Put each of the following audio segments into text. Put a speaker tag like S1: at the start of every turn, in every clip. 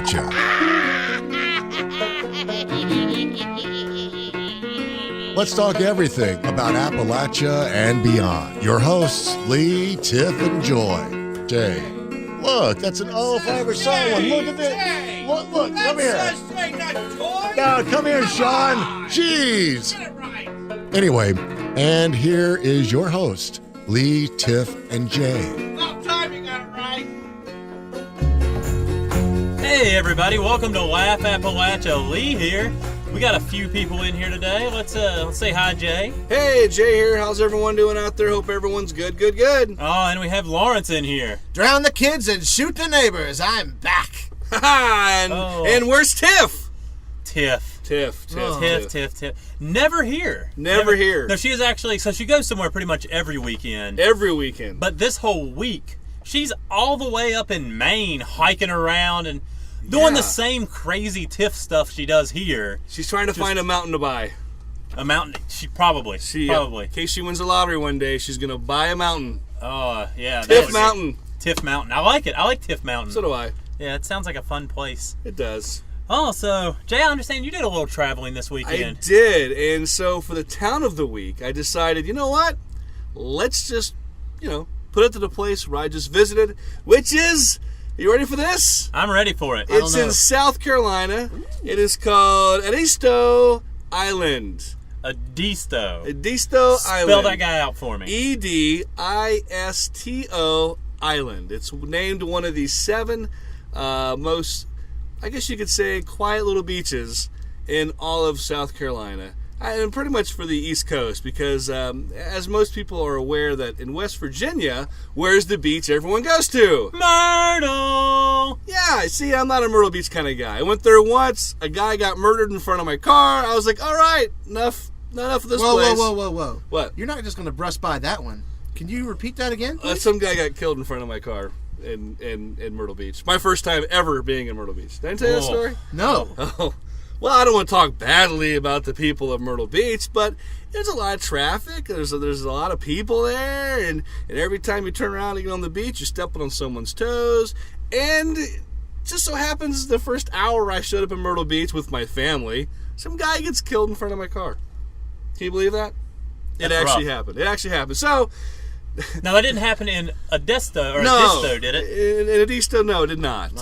S1: Appalachia. Let's talk everything about Appalachia and beyond. Your hosts, Lee, Tiff, and Joy. Jay. Look, that's an fiber song one. Look at this. Look, come here. No, come here, Sean. Jeez. Anyway, and here is your host, Lee, Tiff, and Jay.
S2: About time you got it right.
S3: Hey, everybody. Welcome to Laugh Appalachia. Lee here. We got a few people in here today. Let's say hi, Jay.
S2: Hey, Jay here. How's everyone doing out there? Hope everyone's good.
S3: Oh, and we have Lawrence in here.
S4: Drown the kids and shoot the neighbors. I'm back.
S2: and where's Tiff?
S3: Tiff.
S2: Tiff.
S3: Never here.
S2: Never here.
S3: No, she is actually, so she goes somewhere pretty much every weekend.
S2: Every weekend.
S3: But this whole week, she's all the way up in Maine hiking around and doing the same crazy Tiff stuff she does here.
S2: She's trying to find a mountain to buy.
S3: A mountain? Probably.
S2: In case she wins the lottery one day, she's going to buy a mountain.
S3: Oh, yeah.
S2: Tiff Mountain.
S3: Tiff Mountain. I like it. I like Tiff Mountain.
S2: So do I.
S3: Yeah, it sounds like a fun place.
S2: It does.
S3: Oh, so, Jay, I understand you did a little traveling this weekend.
S2: I did. And so for the town of the week, I decided, you know what? Let's just, put it to the place where I just visited, which is... You ready for this?
S3: I'm ready for it.
S2: It's in South Carolina. It is called Edisto Island.
S3: Edisto
S2: Island.
S3: Spell that guy out for me.
S2: Edisto Island. It's named one of the 7 most, I guess you could say, quiet little beaches in all of South Carolina. And pretty much for the East Coast, because as most people are aware that in West Virginia, where's the beach everyone goes to?
S3: Myrtle!
S2: Yeah, see, I'm not a Myrtle Beach kind of guy. I went there once, a guy got murdered in front of my car. I was like, all right, enough of this place.
S4: Whoa.
S2: What?
S4: You're not just going to brush by that one. Can you repeat that again, please?
S2: Some guy got killed in front of my car in Myrtle Beach. My first time ever being in Myrtle Beach. Did I tell you that story?
S4: No.
S2: Oh. Well, I don't want to talk badly about the people of Myrtle Beach, but there's a lot of traffic. There's a lot of people there, and every time you turn around and get on the beach, you're stepping on someone's toes. And it just so happens the first hour I showed up in Myrtle Beach with my family, some guy gets killed in front of my car. Can you believe that?
S3: That's
S2: happened. It actually happened. So...
S3: Now, that didn't happen in Edisto, did it?
S2: In Edisto, no, it did not.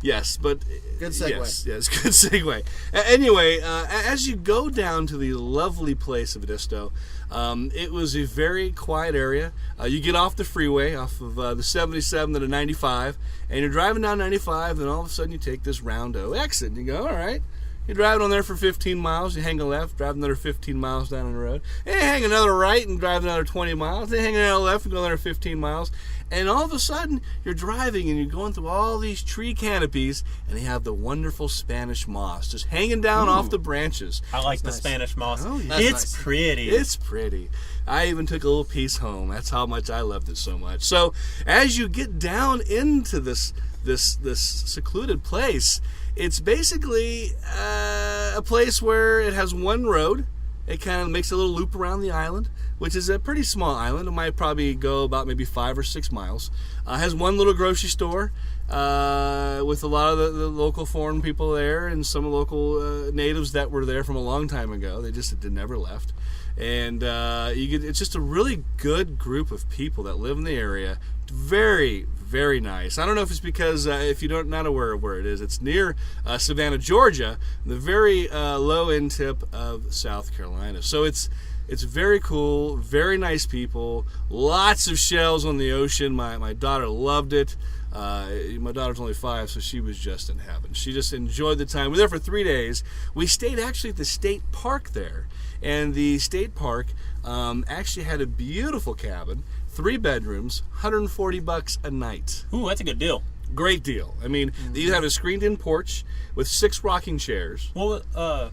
S2: Yes, but...
S4: Good segue.
S2: Yes, good segue. Anyway, as you go down to the lovely place of Edisto, it was a very quiet area. You get off the freeway, off of the 77 to the 95, and you're driving down 95, and all of a sudden you take this round O exit, and you go, all right. You're driving on there for 15 miles, you hang a left, drive another 15 miles down the road. And you hang another right and drive another 20 miles. Then hang another left and go another 15 miles. And all of a sudden, you're driving and you're going through all these tree canopies, and they have the wonderful Spanish moss just hanging down off the branches.
S3: I like the Spanish moss.
S4: Oh, yeah.
S3: It's pretty.
S2: It's pretty. I even took a little piece home. That's how much I loved it so much. So as you get down into this secluded place, it's basically a place where it has one road. It kind of makes a little loop around the island, which is a pretty small island. It might probably go about maybe 5 or 6 miles. Has one little grocery store with a lot of the local foreign people there and some local natives that were there from a long time ago. They never left. And it's just a really good group of people that live in the area. Very, very nice. I don't know if it's because, if you're not aware of where it is, it's near Savannah, Georgia, the very low-end tip of South Carolina. So it's very cool, very nice people, lots of shells on the ocean. My daughter loved it. My daughter's only 5, so she was just in heaven. She just enjoyed the time. We were there for 3 days. We stayed actually at the state park there. And the state park actually had a beautiful cabin, 3 bedrooms, $140 a night.
S3: Ooh, that's a good deal.
S2: Great deal. I mean, you have a screened-in porch with 6 rocking chairs.
S3: Well,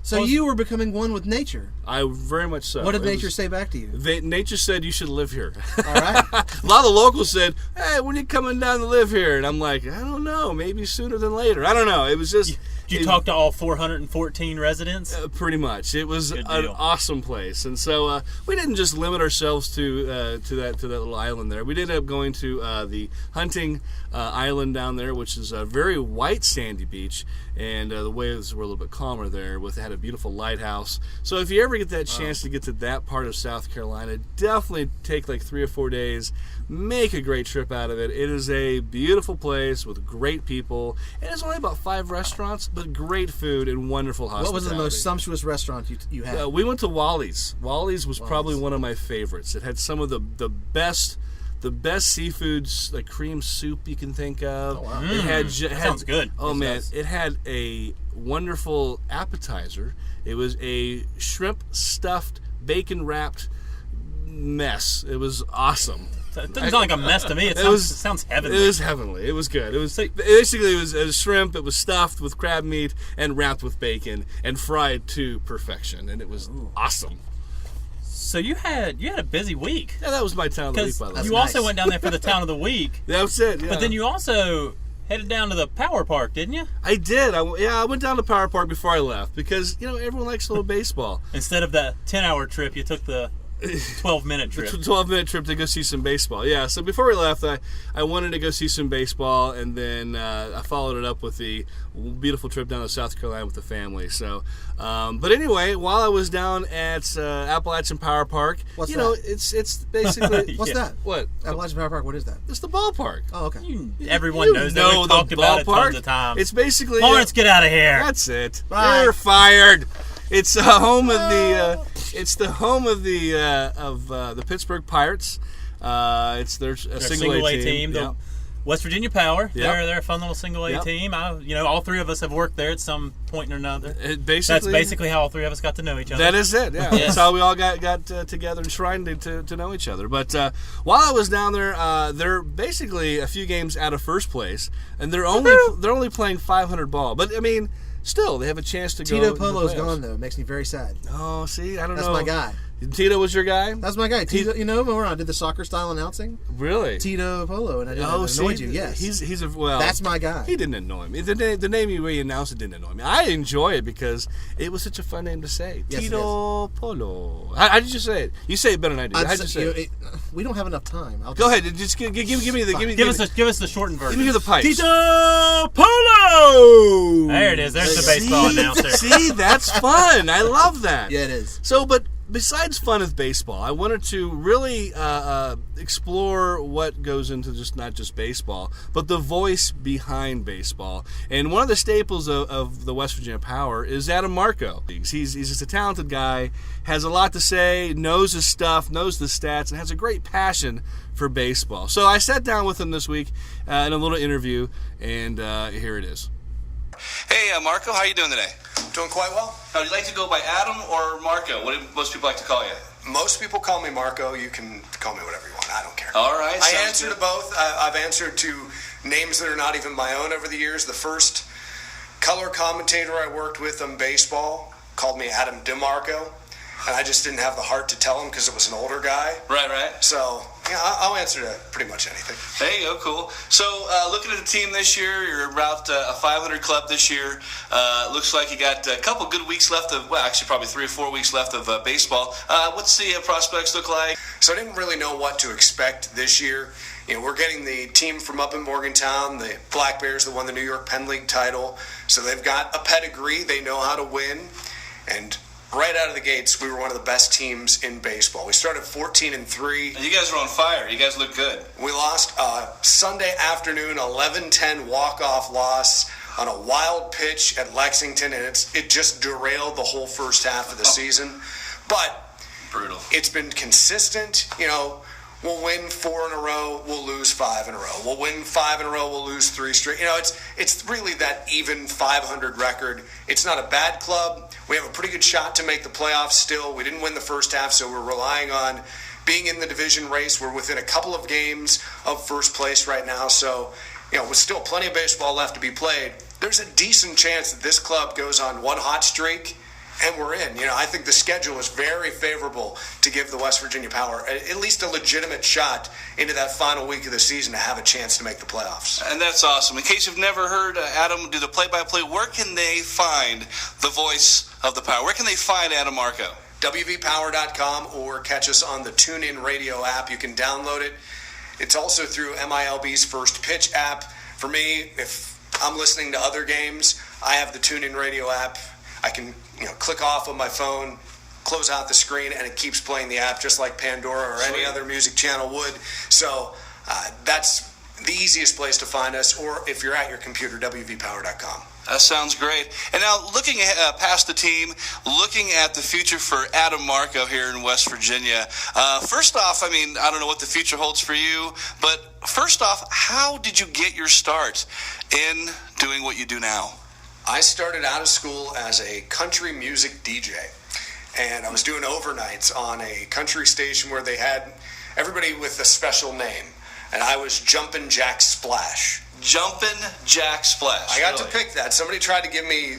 S4: so you were becoming one with nature.
S2: I very much so.
S4: What did nature say back to you?
S2: Nature said you should live here.
S4: All right.
S2: A lot of the locals said, "Hey, when are you coming down to live here?" And I'm like, I don't know. Maybe sooner than later. I don't know. It was just...
S3: Did you talk to all 414 residents?
S2: Pretty much. It was an awesome place, and so we didn't just limit ourselves to that little island there. We did end up going to the hunting island down down there, which is a very white sandy beach, and the waves were a little bit calmer there. It had a beautiful lighthouse. So if you ever get that chance to get to that part of South Carolina, definitely take like 3 or 4 days. Make a great trip out of it. It is a beautiful place with great people. And it's only about 5 restaurants, but great food and wonderful hospitality.
S4: What was the most sumptuous restaurant you had?
S2: We went to Wally's. Wally's was probably one of my favorites. It had some of the best seafoods, like cream soup you can think of.
S4: Oh, wow.
S2: It had
S3: Sounds good.
S2: Oh
S3: It
S2: man,
S3: does.
S2: it had a wonderful appetizer. It was a shrimp stuffed, bacon wrapped mess. It was awesome.
S3: It doesn't sound like a mess to me. It sounds heavenly.
S2: It was heavenly. It was good. It was basically it was shrimp. It was stuffed with crab meat and wrapped with bacon and fried to perfection, and it was awesome.
S3: So you had a busy week.
S2: Yeah, that was my town of the week,
S3: Because
S2: by the way.
S3: you also went down there for the town of the week.
S2: That was it. Yeah.
S3: But then you also headed down to the power park, didn't you?
S2: I did. I went down to Power Park before I left because everyone likes a little baseball.
S3: Instead of that 10-hour trip, you took the 12-minute trip.
S2: 12-minute trip to go see some baseball. Yeah, so before we left, I wanted to go see some baseball, and then I followed it up with the beautiful trip down to South Carolina with the family. So, but anyway, while I was down at Appalachian Power Park,
S4: What's that?
S2: It's basically
S4: What's
S3: Yeah.
S4: that?
S2: what?
S4: Appalachian Power Park. What is that?
S2: It's the ballpark.
S4: Oh, okay.
S3: Everyone knows that. We've talked about it tons of times.
S2: It's basically
S3: Lawrence, get out of here.
S2: That's it.
S4: Bye.
S2: You're fired. It's the home of the. It's the home of the Pittsburgh Pirates. It's their single A team.
S3: The
S2: Yeah.
S3: West Virginia Power.
S2: Yep.
S3: They're a fun little single A
S2: Yep.
S3: team. All 3 of us have worked there at some point or another.
S2: That's
S3: That's basically how all 3 of us got to know each other.
S2: That is it. Yeah,
S3: Yes.
S2: that's how we all got together and shrined to know each other. But while I was down there, they're basically a few games out of first place, and they're only playing 500 ball. But I mean, still, they have a chance to go.
S4: Tito
S2: to the
S4: Polo's
S2: playoffs.
S4: gone though. It makes me very sad.
S2: Oh, see, I don't
S4: That's
S2: know.
S4: my guy.
S2: Tito was your guy?
S4: That's my guy. Tito, remember I did the soccer style announcing?
S2: Really?
S4: Tito Polo, and I
S2: Oh,
S4: annoyed
S2: see,
S4: you. Yes,
S2: he's a well.
S4: that's my guy.
S2: He didn't annoy me. The name you announced it didn't annoy me. I enjoy it because it was such a fun name to say.
S4: Yes, it
S2: Tito Polo. How did you say it? You say it better than I do. How did you say it?
S4: We don't have enough time.
S2: Go ahead. Just give me the
S3: Give us the shortened version.
S2: Let me hear the pipes.
S3: Tito Polo. There it is. There's the baseball announcer.
S2: See, that's fun. I love that.
S4: Yeah, it is.
S2: So, but besides fun of baseball, I wanted to really explore what goes into not just baseball, but the voice behind baseball. And one of the staples of the West Virginia Power is Adam Marco. He's just a talented guy, has a lot to say, knows his stuff, knows the stats, and has a great passion for baseball. So I sat down with him this week in a little interview, and here it is. Hey, Marco, how you doing today?
S5: Doing quite well.
S2: Would you like to go by Adam or Marco? What do most people like to call you?
S5: Most people call me Marco. You can call me whatever you want. I don't care.
S2: All right.
S5: I answer to both. I've answered to names that are not even my own over the years. The first color commentator I worked with on baseball called me Adam DeMarco, and I just didn't have the heart to tell him because it was an older guy.
S2: Right.
S5: So, yeah, I'll answer to pretty much anything.
S2: There you go, cool. So, looking at the team this year, you're about a 500 club this year. Looks like you got a couple good weeks left of, well, actually probably 3 or 4 weeks left of baseball. What's the prospects look like?
S5: So I didn't really know what to expect this year. We're getting the team from up in Morgantown, the Black Bears that won the New York Penn League title. So they've got a pedigree. They know how to win. And right out of the gates, we were one of the best teams in baseball. We started 14-3.
S2: You guys are on fire. You guys look good.
S5: We lost Sunday afternoon, 11-10 walk-off loss on a wild pitch at Lexington, and it just derailed the whole first half of the season. But
S2: Brutal.
S5: It's been consistent. We'll win 4 in a row, we'll lose 5 in a row. We'll win 5 in a row, we'll lose 3 straight. It's really that even 500 record. It's not a bad club. We have a pretty good shot to make the playoffs still. We didn't win the first half, so we're relying on being in the division race. We're within a couple of games of first place right now, so with still plenty of baseball left to be played, there's a decent chance that this club goes on one hot streak and we're in. I think the schedule is very favorable to give the West Virginia Power at least a legitimate shot into that final week of the season to have a chance to make the playoffs.
S2: And that's awesome. In case you've never heard Adam do the play-by-play, where can they find the voice of the Power? Where can they find Adam Marco?
S5: WVPower.com or catch us on the TuneIn Radio app. You can download it. It's also through MILB's First Pitch app. For me, if I'm listening to other games, I have the TuneIn Radio app. I can click off on my phone, close out the screen, and it keeps playing the app just like Pandora or any other music channel would. So that's the easiest place to find us, or if you're at your computer, wvpower.com.
S6: That sounds great. And now looking past the team, looking at the future for Adam Marco here in West Virginia. First off, I don't know what the future holds for you, but first off, how did you get your start in doing what you do now?
S5: I started out of school as a country music DJ, and I was doing overnights on a country station where they had everybody with a special name, and I was Jumpin' Jack Splash.
S6: Jumpin' Jack Splash.
S5: I got to pick that. Somebody tried to give me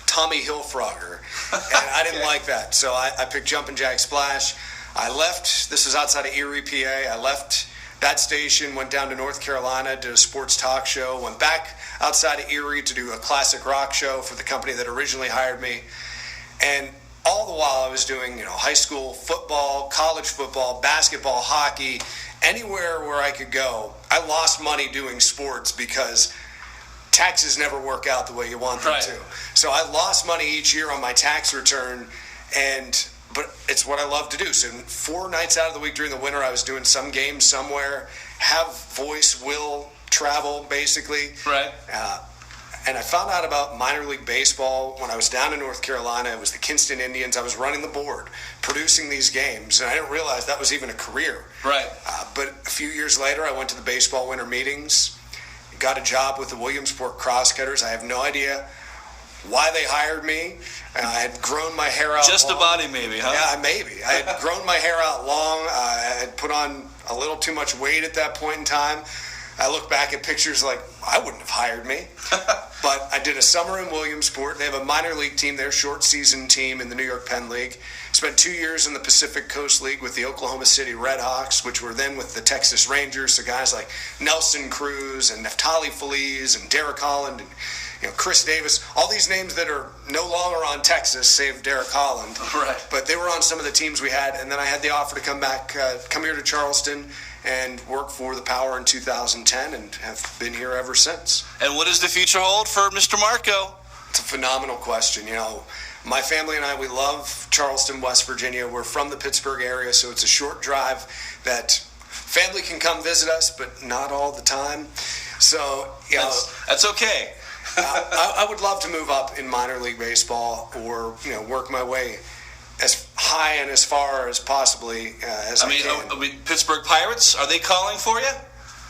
S5: Tommy Hilfiger, and I didn't like that, so I picked Jumpin' Jack Splash. I left, this is outside of Erie, PA, I left that station, went down to North Carolina, did a sports talk show, went back outside of Erie to do a classic rock show for the company that originally hired me. And all the while I was doing, high school football, college football, basketball, hockey, anywhere where I could go. I lost money doing sports because taxes never work out the way you want them to. So I lost money each year on my tax return, but it's what I love to do. So 4 nights out of the week during the winter, I was doing some game somewhere, have voice, will travel, basically.
S6: Right.
S5: And I found out about minor league baseball when I was down in North Carolina. It was the Kinston Indians. I was running the board, producing these games, and I didn't realize that was even a career.
S6: Right.
S5: But a few years later, I went to the baseball winter meetings, got a job with the Williamsport Crosscutters. I have no idea why they hired me. I had grown my hair out
S6: Just
S5: long.
S6: a body, maybe, huh?
S5: Yeah, maybe. I had grown my hair out long. I had put on a little too much weight at that point in time. I look back at pictures like, I wouldn't have hired me. But I did a summer in Williamsport. They have a minor league team there, short season team in the New York Penn League. Spent 2 years in the Pacific Coast League with the Oklahoma City Redhawks, which were then with the Texas Rangers. So guys like Nelson Cruz and Neftali Feliz and Derek Holland and Chris Davis, all these names that are no longer on Texas, save Derek Holland.
S6: Right.
S5: But they were on some of the teams we had. And then I had the offer to come back, come here to Charleston and work for the Power in 2010 and have been here ever since.
S6: And what does the future hold for Mr. Marco?
S5: It's a phenomenal question. My family and I, we love Charleston, West Virginia. We're from the Pittsburgh area, so it's a short drive that family can come visit us, but not all the time. So,
S6: that's okay.
S5: I would love to move up in minor league baseball or, work my way as high and as far as possibly as I can.
S6: Pittsburgh Pirates, are they calling for you?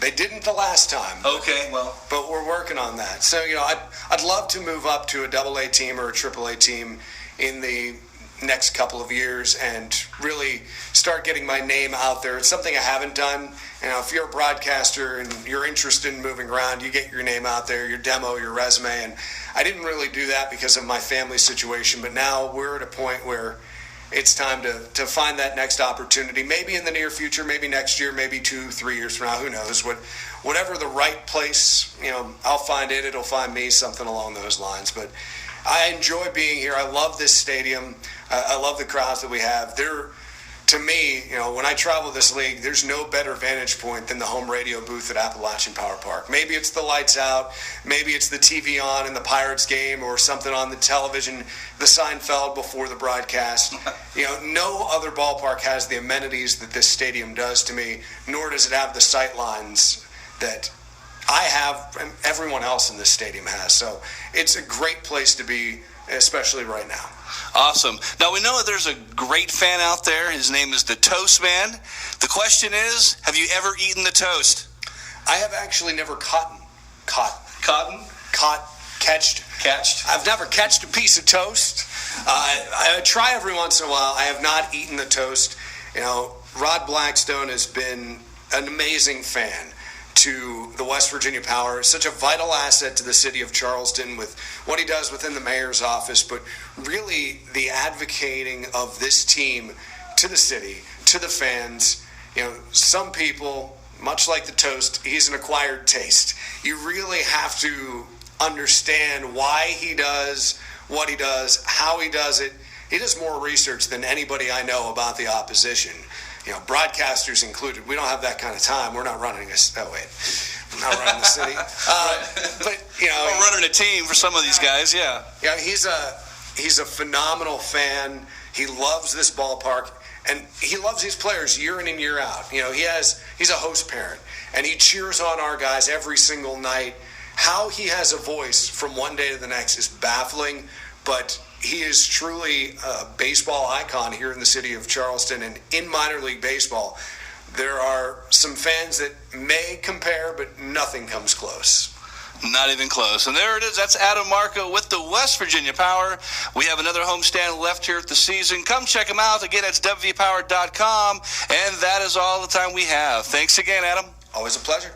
S5: They didn't the last time.
S6: Okay, well.
S5: But we're working on that. So, I'd love to move up to a AA team or a AAA team in the next couple of years and really start getting my name out there. It's something I haven't done. If you're a broadcaster and you're interested in moving around, you get your name out there, your demo, your resume. And I didn't really do that because of my family situation. But now we're at a point where it's time to find that next opportunity, maybe in the near future, maybe next year, maybe 2-3 years from now, who knows. Whatever the right place, I'll find it, it'll find me, something along those lines. But I enjoy being here. I love this stadium. I love the crowds that we have. To me, when I travel this league, there's no better vantage point than the home radio booth at Appalachian Power Park. Maybe it's the lights out, maybe it's the TV on in the Pirates game or something on the television, the Seinfeld before the broadcast. No other ballpark has the amenities that this stadium does to me, nor does it have the sight lines that I have and everyone else in this stadium has. So it's a great place to be, especially right now.
S6: Awesome. Now, we know that there's a great fan out there. His name is the Toast Man. The question is, have you ever eaten the toast?
S5: I have actually never catched. I've never catched a piece of toast. I try every once in a while. I have not eaten the toast. Rod Blackstone has been an amazing fan to the West Virginia Power, such a vital asset to the city of Charleston with what he does within the mayor's office, but really the advocating of this team to the city, to the fans. Some people, much like the toast, he's an acquired taste. You really have to understand why he does what he does, how he does it. He does more research than anybody I know about the opposition. Broadcasters included. We don't have that kind of time. We're not running a not running the city. But
S6: Or running a team for some of these guys, yeah.
S5: Yeah, he's a phenomenal fan. He loves this ballpark, and he loves these players year in and year out. He's a host parent, and he cheers on our guys every single night. How he has a voice from one day to the next is baffling, but he is truly a baseball icon here in the city of Charleston and in minor league baseball. There are some fans that may compare, but nothing comes close.
S6: Not even close. And there it is. That's Adam Marco with the West Virginia Power. We have another homestand left here at the season. Come check them out. Again, it's wpower.com. And that is all the time we have. Thanks again, Adam.
S5: Always a pleasure.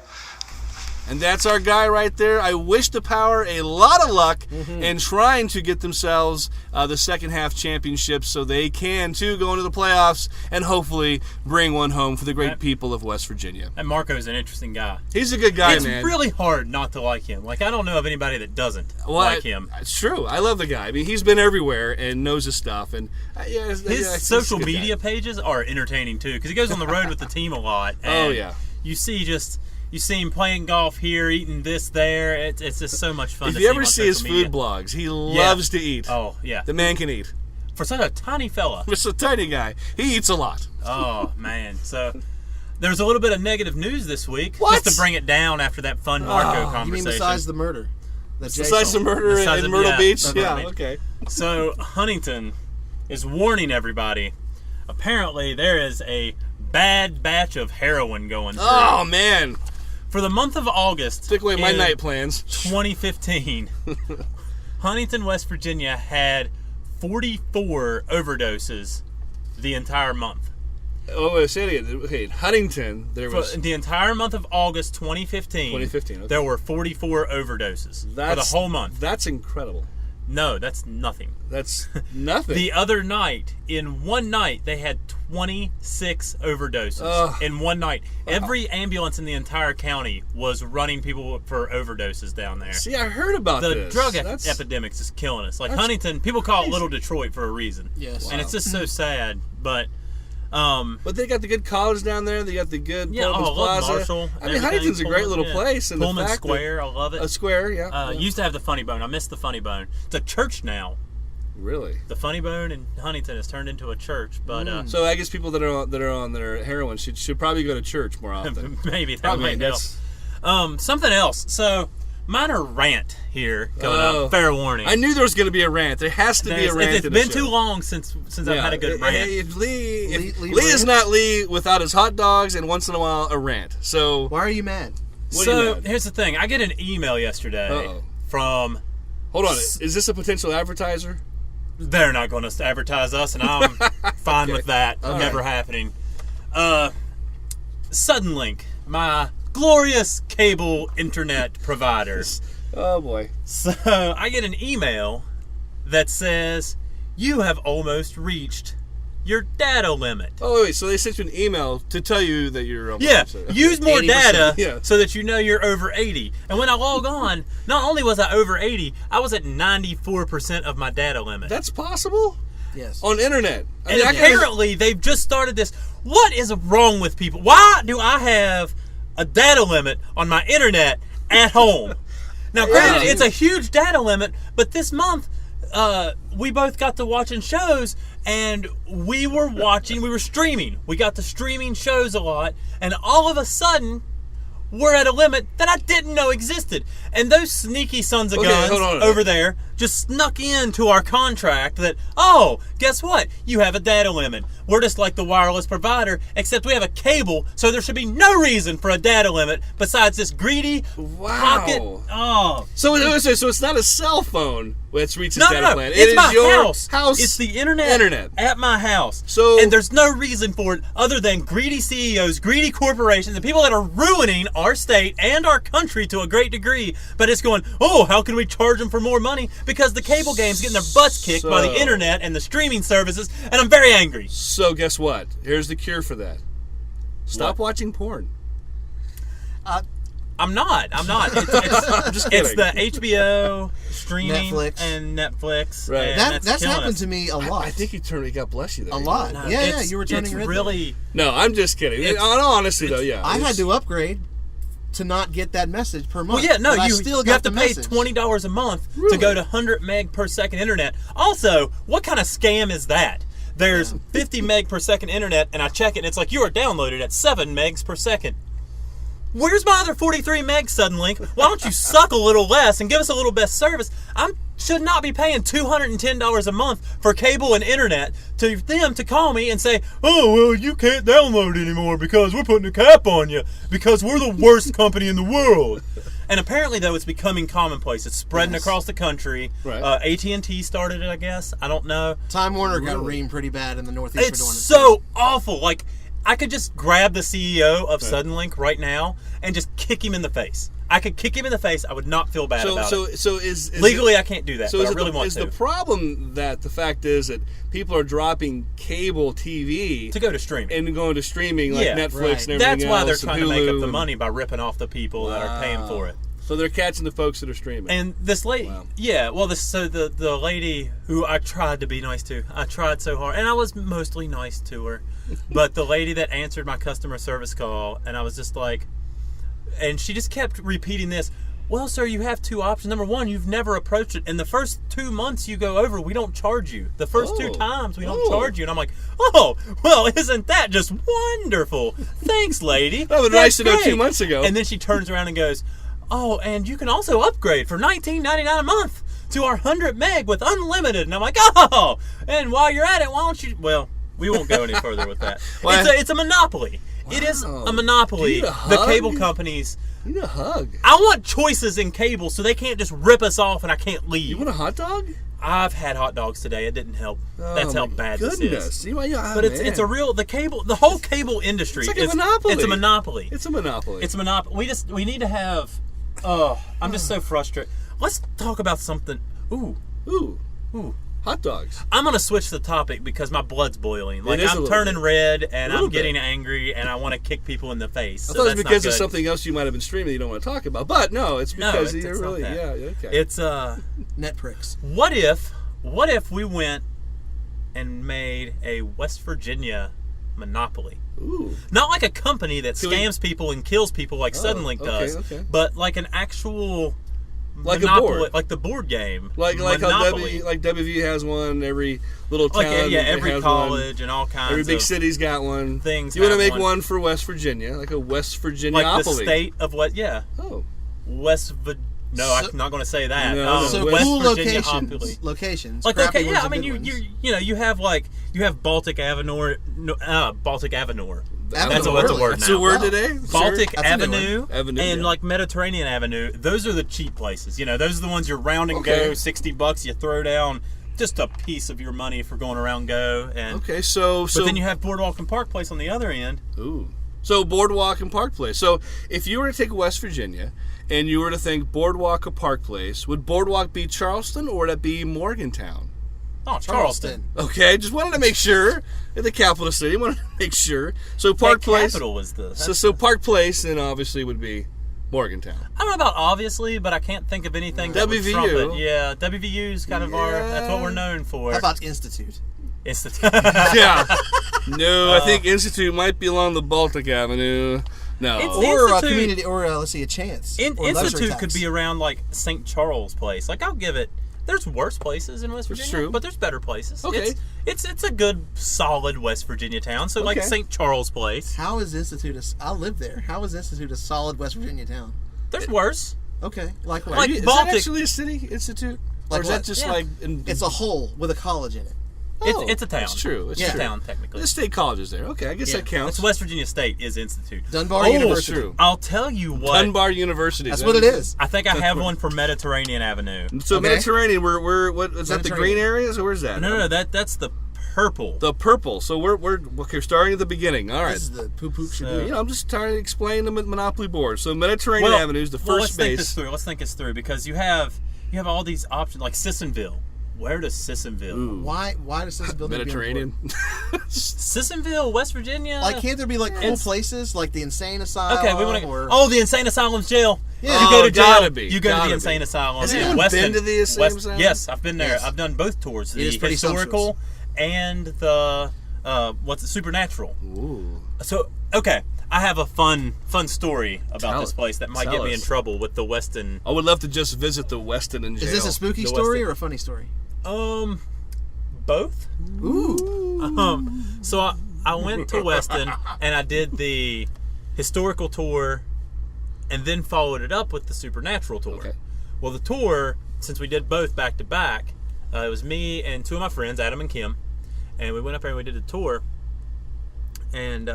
S2: And that's our guy right there. I wish the Power a lot of luck in trying to get themselves the second half championship so they can, too, go into the playoffs and hopefully bring one home for the great people of West Virginia.
S3: And Marco's an interesting guy.
S2: He's a good guy, man.
S3: It's really hard not to like him. Like, I don't know of anybody that doesn't like him.
S2: It's true. I love the guy. I mean, he's been everywhere and knows his stuff. And
S3: his social media pages are entertaining, too, because he goes on the road with the team a lot. And you see him playing golf here, eating this there. It's just so much fun.
S2: If you ever see his food blogs, he loves to eat.
S3: Oh, yeah.
S2: The man can eat.
S3: For such a tiny fella.
S2: Just a tiny guy. He eats a lot.
S3: Oh, man. So there's a little bit of negative news this week.
S2: What?
S3: Just to bring it down after that fun Marco conversation.
S4: You mean besides the murder?
S2: Besides the murder in Myrtle Beach? Yeah, okay.
S3: So Huntington is warning everybody. Apparently there is a bad batch of heroin going through.
S2: Oh, man.
S3: For the month of August,
S2: took away my night plans.
S3: 2015, Huntington, West Virginia had 44 overdoses the entire month.
S2: Oh, say it again. Okay, Huntington, there was...
S3: For the entire month of August 2015,
S2: okay.
S3: There were 44 overdoses for the whole month.
S2: That's incredible.
S3: No, that's nothing.
S2: That's nothing.
S3: The other night, in one night, they had 26 overdoses in one night. Wow. Every ambulance in the entire county was running people for overdoses down there.
S2: See, I heard about
S3: this. The drug epidemic is killing us. Like Huntington, people call it Little Detroit for a reason.
S4: Yes.
S3: And it's just so sad, but
S2: they got the good college down there. They got the good Pullman's Plaza.
S3: Marshall.
S2: I mean, Huntington's a great little place. And
S3: Pullman Square, I love it.
S2: A square, yeah.
S3: Used to have the Funny Bone. I miss the Funny Bone. It's a church now.
S2: Really?
S3: The Funny Bone in Huntington has turned into a church, but
S2: so I guess people that are on their heroin should probably go to church more often.
S3: Maybe that might help. Something else. So minor rant here going up. Fair warning.
S2: I knew there was going to be a rant. There has to be a rant.
S3: It's been too long since I've had a good rant.
S2: If Lee is not Lee without his hot dogs and once in a while a rant. So
S4: why are you mad?
S3: Here's the thing. I get an email yesterday from.
S2: Hold on. Is this a potential advertiser?
S3: They're not going to advertise us, and I'm fine with that. Never happening. Suddenlink, my glorious cable internet provider.
S2: Oh, boy.
S3: So I get an email that says, you have almost reached your data limit.
S2: Oh, wait. So they sent you an email to tell you that you're almost...
S3: Use more data so that you know you're over 80. And when I log on, not only was I over 80, I was at 94% of my data limit.
S2: That's possible?
S4: Yes.
S2: On internet.
S3: And apparently they've just started this. What is wrong with people? Why do I have a data limit on my internet at home? Now, granted, it's a huge data limit, but this month we both got to watching shows, and we were streaming. We got to streaming shows a lot, and all of a sudden, we're at a limit that I didn't know existed. And those sneaky sons of guns over there just snuck into our contract that, guess what? You have a data limit. We're just like the wireless provider, except we have a cable, so there should be no reason for a data limit besides this greedy pocket.
S2: So it's not a cell phone that's reached this data plan.
S3: It's my
S2: your
S3: house. It's the internet at my house. And there's no reason for it other than greedy CEOs, greedy corporations, and people that are ruining our state and our country to a great degree. But it's going, how can we charge them for more money? Because the cable game's getting their butts kicked by the internet and the streaming services, and I'm very angry.
S2: So guess what? Here's the cure for that. Stop watching porn.
S3: I'm not. I'm just kidding. It's the HBO streaming and Netflix.
S2: Right.
S3: And
S4: that's happened to me a lot.
S2: I think you turned. God bless you. There.
S4: A lot. No, you were turning red.
S3: Really.
S2: No, I'm just kidding. In all honesty, though,
S4: I had to upgrade to not get that message per month.
S3: Well, yeah, no,
S4: But I
S3: you
S4: still
S3: have
S4: got
S3: to
S4: the
S3: pay
S4: message.
S3: $20 a month to go to 100 meg per second internet. Also, what kind of scam is that? There's 50 meg per second internet, and I check it, and it's like, you are downloaded at 7 megs per second. Where's my other 43 megs, Suddenlink? Why don't you suck a little less and give us a little best service? Should not be paying $210 a month for cable and internet to them to call me and say, oh, well, you can't download anymore because we're putting a cap on you because we're the worst company in the world. And apparently, though, it's becoming commonplace. It's spreading across the country.
S2: Right.
S3: AT&T started it, I guess. I don't know.
S4: Time Warner got reamed pretty bad in the Northeast
S3: It's
S4: for doing it.
S3: so awful. Like, I could just grab the CEO of Suddenlink right now and just kick him in the face. I could kick him in the face. I would not feel bad about it.
S2: So is
S3: Legally, I can't do that,
S2: So
S3: but
S2: is
S3: I really want
S2: is
S3: to.
S2: the problem that the fact is that people are dropping cable TV
S3: To go to streaming.
S2: and going to streaming like
S3: Yeah,
S2: Netflix
S4: right.
S2: and everything
S3: That's why
S2: else,
S3: they're
S2: and
S3: trying to make up
S2: Hulu
S3: the
S2: and-
S3: money by ripping off the people that are paying for it.
S2: So they're catching the folks that are streaming.
S3: And this lady,
S2: Wow.
S3: the lady who I tried to be nice to, I tried so hard, and I was mostly nice to her, but the lady that answered my customer service call, and I was just like, and she just kept repeating this. Well, sir, you have two options. Number one, you've never approached it. In the first 2 months you go over, we don't charge you. The first two times we don't charge you. And I'm like, oh, well, isn't that just wonderful? Thanks, lady.
S2: That would be nice to know 2 months ago.
S3: And then she turns around and goes, oh, and you can also upgrade for $19.99 a month to our 100 meg with unlimited. And I'm like, oh, and while you're at it, why don't you, well, we won't go any further with that.
S2: Well,
S3: It's a monopoly. Wow. It is a monopoly.
S2: Do you need a
S3: The
S2: hug?
S3: cable companies.
S2: You need a hug.
S3: I want choices in cable so they can't just rip us off and I can't leave.
S2: You want a hot dog?
S3: I've had hot dogs today. It didn't help. That's how bad this is.
S2: But
S3: It's a real the whole cable industry.
S2: It's like a monopoly.
S3: It's a monopoly.
S2: It's a monopoly.
S3: It's a monopoly. We need to have. I'm just so frustrated. Let's talk about something. Ooh.
S2: Hot dogs.
S3: I'm gonna switch the topic because my blood's boiling. Like
S2: is a
S3: I'm
S2: little
S3: turning
S2: bit.
S3: red and
S2: A little
S3: I'm getting
S2: bit.
S3: angry and I want to kick people in the face.
S2: I
S3: So
S2: thought it was
S3: that's
S2: because
S3: not
S2: of
S3: good.
S2: something else you might have been streaming you don't want to talk about. But no, it's because
S3: it's
S2: you're
S3: not
S2: really
S3: that.
S2: okay.
S3: It's
S4: Net pricks.
S3: What if we went and made a West Virginia monopoly?
S2: Ooh.
S3: Not like a company that
S2: Can we-
S3: scams people and kills people like Suddenlink does,
S2: okay.
S3: but like an actual
S2: Like a
S3: monopoly,
S2: board.
S3: like the board game,
S2: Like how
S3: Monopoly.
S2: WV has one, every little town
S3: every
S2: has
S3: college
S2: one.
S3: and all kinds
S2: Every big
S3: of
S2: city's got one.
S3: things
S2: You want to
S3: have
S2: make
S3: one.
S2: one for West Virginia, like a West Virginia
S3: like the state of what? Yeah,
S2: Oh.
S3: No,
S4: So-
S3: I'm not going to say that.
S2: No,
S4: So
S3: West
S4: cool
S3: Virginia
S4: locations. Locations.
S3: Like
S4: Crappy
S3: okay,
S4: ones
S3: yeah.
S4: are
S3: I mean,
S4: good ones.
S3: you have Baltic Avenue, Baltic Avenue. That's a
S4: Really?
S3: word
S2: That's
S3: now.
S2: a word
S4: Wow.
S2: today?
S3: Baltic
S2: Sure.
S4: That's a new
S3: Avenue,
S2: Avenue,
S3: and
S2: yeah.
S3: like Mediterranean Avenue. Those are the cheap places. You know, those are the ones you're round and
S2: Okay.
S3: go, $60. You throw down just a piece of your money for going around go. And
S2: Okay, so
S3: but then you have Boardwalk and Park Place on the other end.
S2: Ooh. So Boardwalk and Park Place. So if you were to take West Virginia and you were to think Boardwalk or Park Place, would Boardwalk be Charleston or would it be Morgantown?
S3: Oh, Charleston.
S2: Okay, just wanted to make sure. In the capital city, wanted to make sure. So Park
S3: That
S2: Place.
S3: Capital was the.
S2: So Park Place then obviously would be Morgantown.
S3: I don't know about obviously, but I can't think of anything that would
S2: WVU.
S3: trump it. Yeah, WVU's kind of our. That's what we're known for.
S4: How about Institute?
S2: Yeah. No, I think Institute might be along the Baltic Avenue. No.
S3: It's-
S4: Or a
S3: Institute-
S4: community, or let's see, a chance. or luxury
S3: Institute
S4: tax.
S3: could be around like St. Charles Place. Like I'll give it. There's worse places in West
S2: That's
S3: Virginia,
S2: true.
S3: but there's better places.
S2: Okay.
S3: It's a good, solid West Virginia town. So like
S2: Okay.
S3: St. Charles Place.
S4: How is Institute? I live there. How is Institute a solid West Virginia town?
S3: There's worse.
S4: Okay, like what?
S3: Like
S2: Is
S3: Baltic-
S2: that actually a city institute?
S4: Like
S2: or is that
S4: what?
S2: just
S3: Yeah.
S2: like
S4: It's a hole with a college in it.
S2: Oh,
S3: it's a town.
S2: It's true. It's
S4: Yeah.
S3: It's
S2: true.
S3: a town technically.
S2: The state college is there. Okay, I guess
S4: Yeah.
S2: that counts.
S3: It's West Virginia State is Institute.
S4: Dunbar
S2: Oh,
S4: University.
S2: true.
S3: I'll tell you what.
S2: Dunbar University.
S4: That's what it is.
S3: I think I have one for Mediterranean Avenue.
S2: So
S4: Okay.
S2: Mediterranean, we're what is that? The green
S4: Mediterranean.
S2: areas, or where's that?
S3: No, that's the purple.
S2: The purple. So we're starting at the beginning. All right.
S4: This is the poop
S3: So-
S4: should
S2: I'm just trying to explain the Monopoly board. So Mediterranean Avenue is the
S3: well,
S2: first
S3: let's
S2: space.
S3: Let's think this through because you have all these options like Sissonville. Where does Sissonville?
S4: Why does this building
S2: Mediterranean.
S3: Sissonville, West Virginia.
S4: Like, can't there be like cool
S3: It's-
S4: places like the Insane Asylum?
S3: Okay, we want to.
S4: or
S3: Oh, the Insane Asylum's jail.
S4: Yeah.
S3: You go to jail.
S2: gotta be,
S3: You go to
S2: gotta
S3: the
S2: be.
S3: Insane Asylum.
S2: Has
S3: in
S2: anyone
S3: Weston.
S2: been to the Insane Asylum?
S3: Yes, I've been there.
S4: Yes.
S3: I've done both tours. The
S4: is pretty
S3: historical and the what's the supernatural.
S2: Ooh.
S3: So okay, I have a fun story about this place that might
S2: Tell
S3: get me in
S2: us.
S3: trouble with the Weston.
S2: I would love to just visit the Weston in jail.
S4: Is this a spooky
S3: The
S4: story
S3: Weston.
S4: or a funny story?
S3: Both.
S4: Ooh.
S3: So I went to Weston and I did the historical tour, and then followed it up with the supernatural tour.
S2: Okay.
S3: Well, the tour, since we did both back to back, it was me and two of my friends, Adam and Kim, and we went up there and we did the tour, and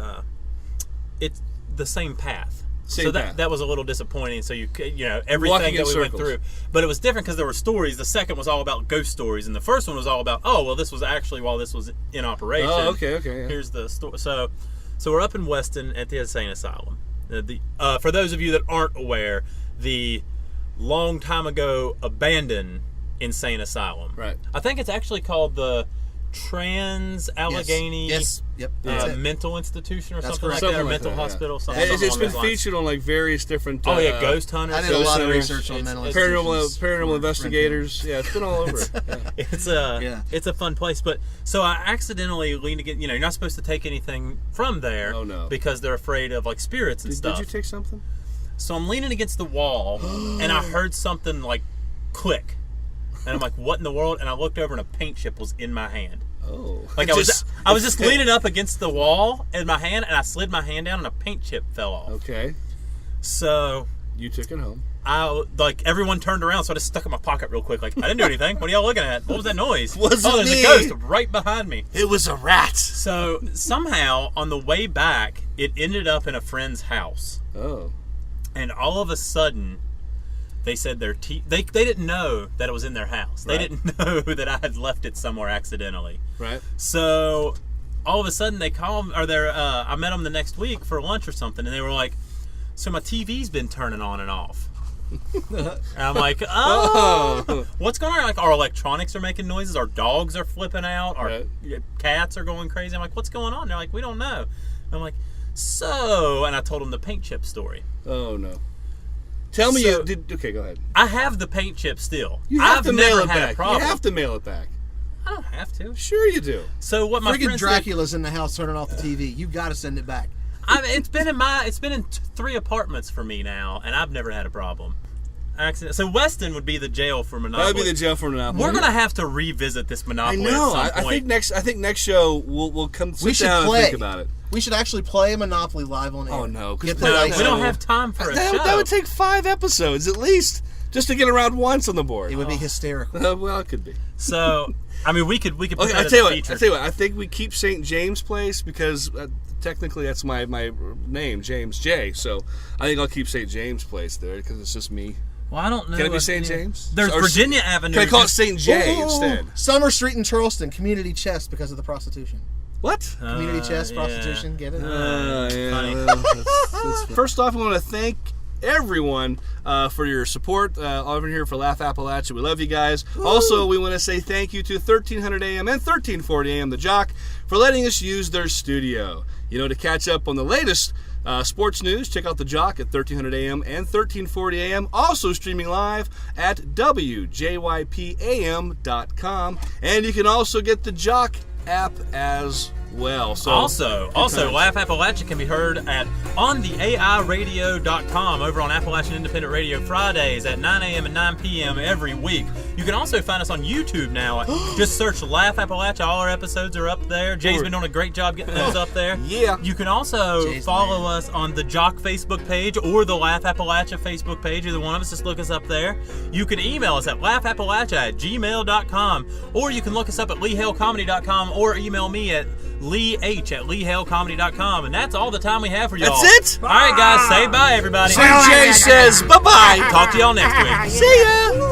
S3: it's the same path.
S2: Same path.
S3: That was a little disappointing. So everything that we went through, but it was different because there were stories. The second was all about ghost stories, and the first one was all about this was actually while this was in operation.
S2: Oh, okay. Yeah.
S3: Here's the story. So we're up in Weston at the insane asylum. For those of you that aren't aware, the long time ago abandoned insane asylum.
S2: Right.
S3: I think it's actually called the Trans-Allegheny
S4: Yes. Yep. That's it.
S3: Mental Institution or
S4: That's
S3: something like
S4: correct.
S3: that, or
S2: Something like
S3: mental
S2: that, yeah.
S3: hospital. Something
S2: It's
S3: along
S2: been
S3: those lines.
S2: featured on like various different.
S3: Ghost hunters.
S4: I did a lot of
S2: Centers,
S4: research on mental
S2: paranormal investigators. Yeah, it's been all over. Yeah.
S3: It's a fun place, but so I accidentally leaned against. You're not supposed to take anything from there.
S2: Oh, no.
S3: Because they're afraid of like spirits and stuff.
S2: Did you take something?
S3: So I'm leaning against the wall, and I heard something like click, and I'm like, "What in the world?" And I looked over, and a paint chip was in my hand.
S2: Oh,
S3: Like I was just leaning up against the wall in my hand, and I slid my hand down, and a paint chip fell off.
S2: Okay,
S3: So
S2: you took it home.
S3: everyone turned around, so I just stuck it in my pocket real quick. Like, I didn't do anything. What are y'all looking at? What was that noise?
S2: Wasn't
S3: there's
S2: me.
S3: a ghost right behind me.
S2: It was a rat.
S3: So somehow on the way back, it ended up in a friend's house,
S2: Oh,
S3: and all of a sudden, they said their they didn't know that it was in their house. They
S2: Right.
S3: didn't know that I had left it somewhere accidentally.
S2: right.
S3: So all of a sudden they called, I met them the next week for lunch or something, and they were like, "So my TV's been turning on and off." And I'm like, what's going on? Like, our electronics are making noises, our dogs are flipping out, our
S2: Right.
S3: cats are going crazy. I'm like, what's going on? They're like, we don't know. I'm like, and I told them the paint chip story.
S2: Oh no. Tell me
S3: So-
S2: you did. Okay, go ahead.
S3: I have the paint chip still.
S2: You have
S3: I've
S2: to
S3: never
S2: mail it
S3: had a
S2: back.
S3: problem.
S2: You have to mail it back.
S3: I don't have to.
S2: Sure you do.
S3: So what my
S4: Friggin'
S3: friends
S4: Dracula's in the house turning off the TV. You got to send it back.
S3: it's been in 3 apartments for me now, and I've never had a problem. So Weston would be the jail for Monopoly.
S2: That would be the jail for Monopoly.
S3: We're gonna have to revisit this
S2: I
S3: Monopoly
S2: know.
S3: at some point.
S2: I think next show we'll come sit
S4: We should
S2: down
S4: play.
S2: and think about it.
S4: We should actually play Monopoly live on air.
S2: Oh, no, 'cause
S4: Get the
S2: no,
S4: lights
S3: we don't
S4: on.
S3: have time for a show.
S2: That would take 5 episodes at least just to get around once on the board.
S4: It would be hysterical.
S2: Well, it could be.
S3: So, I mean, we could put
S2: Okay,
S3: that
S2: I tell you
S3: as a
S2: what.
S3: feature.
S2: I tell you what. I think we keep St. James Place because technically that's my name, James J. So I think I'll keep St. James Place there because it's just me.
S3: Well, I don't know.
S2: Can it be
S3: if
S2: St.
S3: any-
S2: James?
S3: There's
S2: Or-
S3: Virginia Avenue.
S2: Can I call it St. J
S4: Ooh,
S2: instead?
S4: Summer Street in Charleston, community chest because of the prostitution.
S2: What?
S4: Community chest,
S3: yeah.
S4: prostitution, get it?
S3: Funny.
S2: First off, I want to thank everyone for your support over here for Laugh Appalachia. We love you guys. Also, we want to say thank you to 1300 AM and 1340 AM The Jock for letting us use their studio. To catch up on the latest sports news, check out The Jock at 1300 AM and 1340 AM. Also streaming live at WJYPAM.com. And you can also get the Jock app as well. So
S3: Also, Laugh Appalachia can be heard at ontheairadio.com over on Appalachian Independent Radio Fridays at 9 a.m. and 9 p.m. every week. You can also find us on YouTube now. Just search Laugh Appalachia. All our episodes are up there. Jay's been doing a great job getting those up there.
S2: Yeah.
S3: You can also
S4: Jay's
S3: follow us on the Jock Facebook page or the Laugh Appalachia Facebook page. Either one of us, just look us up there. You can email us at laughappalachia@gmail.com, or you can look us up at leehalecomedy.com, or email me at leeh@leehalecomedy.com. And that's all the time we have for y'all.
S2: That's it?
S3: All right, guys. Say bye, everybody.
S2: St. J says bye-bye.
S3: Talk to y'all next week.
S2: See ya.